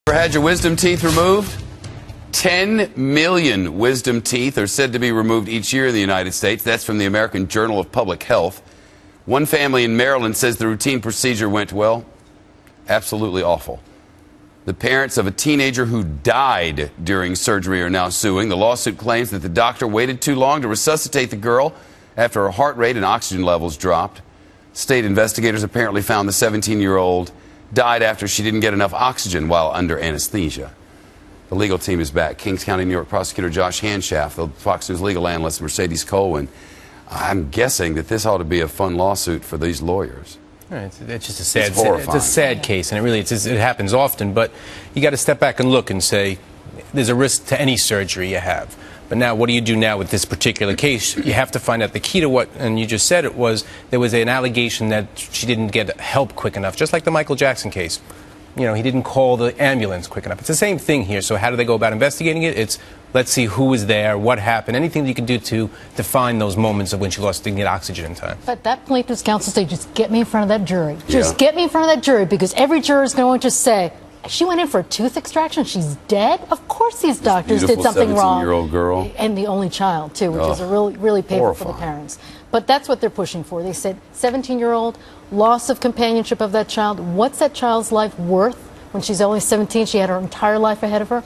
Ever had your wisdom teeth removed? 10 million wisdom teeth are said to be removed each year in the United States. That's from the American Journal of Public Health. One family in Maryland says the routine procedure went, well, absolutely awful. The parents of a teenager who died during surgery are now suing. The lawsuit claims that the doctor waited too long to resuscitate the girl after her heart rate and oxygen levels dropped. State investigators apparently found the 17-year-old died after she didn't get enough oxygen while under anesthesia. The legal team is back. Kings County, New York prosecutor Josh Hanshaft, the Fox News legal analyst Mercedes Colwin. I'm guessing that this ought to be a fun lawsuit for these lawyers. It's just a sad case, and it happens often. But you got to step back and look and say there's a risk to any surgery you have. But now, what do you do now with this particular case? You have to find out the key to what, and you just said it was, there was an allegation that she didn't get help quick enough, just like the Michael Jackson case. You know, he didn't call the ambulance quick enough. It's the same thing here. So how do they go about investigating it? It's, let's see who was there, what happened, anything that you can do to define those moments of when she didn't get oxygen in time. But that plaintiff's counsel said, just get me in front of that jury. Just get me in front of that jury, because every juror is going to say, she went in for a tooth extraction, she's dead? Of course these doctors did something wrong. 17-year-old girl. And the only child, too, which is a really painful for the parents. But that's what they're pushing for. They said 17-year-old, loss of companionship of that child. What's that child's life worth? When she's only 17, she had her entire life ahead of her.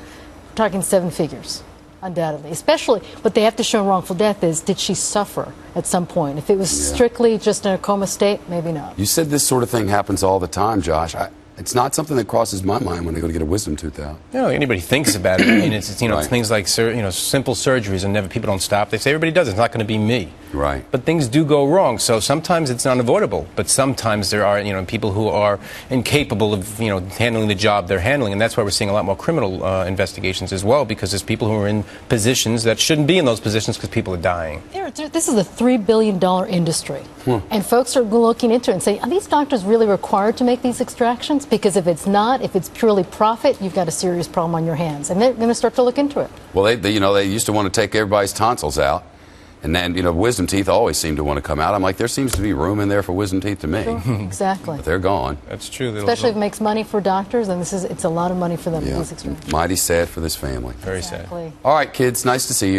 We're talking 7 figures, undoubtedly. Especially, what they have to show in wrongful death is, did she suffer at some point? If it was strictly just in a coma state, maybe not. You said this sort of thing happens all the time, Josh. It's not something that crosses my mind when I go to get a wisdom tooth out. You know, anybody thinks about it. I mean, it's it's things like simple surgeries, and people don't stop. They say everybody does. It's not going to be me. Right. But things do go wrong. So sometimes it's unavoidable. But sometimes there are people who are incapable of handling the job they're handling, and that's why we're seeing a lot more criminal investigations as well, because there's people who are in positions that shouldn't be in those positions because people are dying. This is a $3 billion industry, and folks are looking into it and saying, are these doctors really required to make these extractions? Because if it's not, if it's purely profit, you've got a serious problem on your hands, and they're going to start to look into it. Well, they used to want to take everybody's tonsils out, and then wisdom teeth always seem to want to come out. I'm like, there seems to be room in there for wisdom teeth to me. Sure, exactly. But they're gone. That's true. Especially if it makes money for doctors, and it's a lot of money for them. Yeah. These extractions. Mighty sad for this family. Very sad. All right, kids, nice to see you.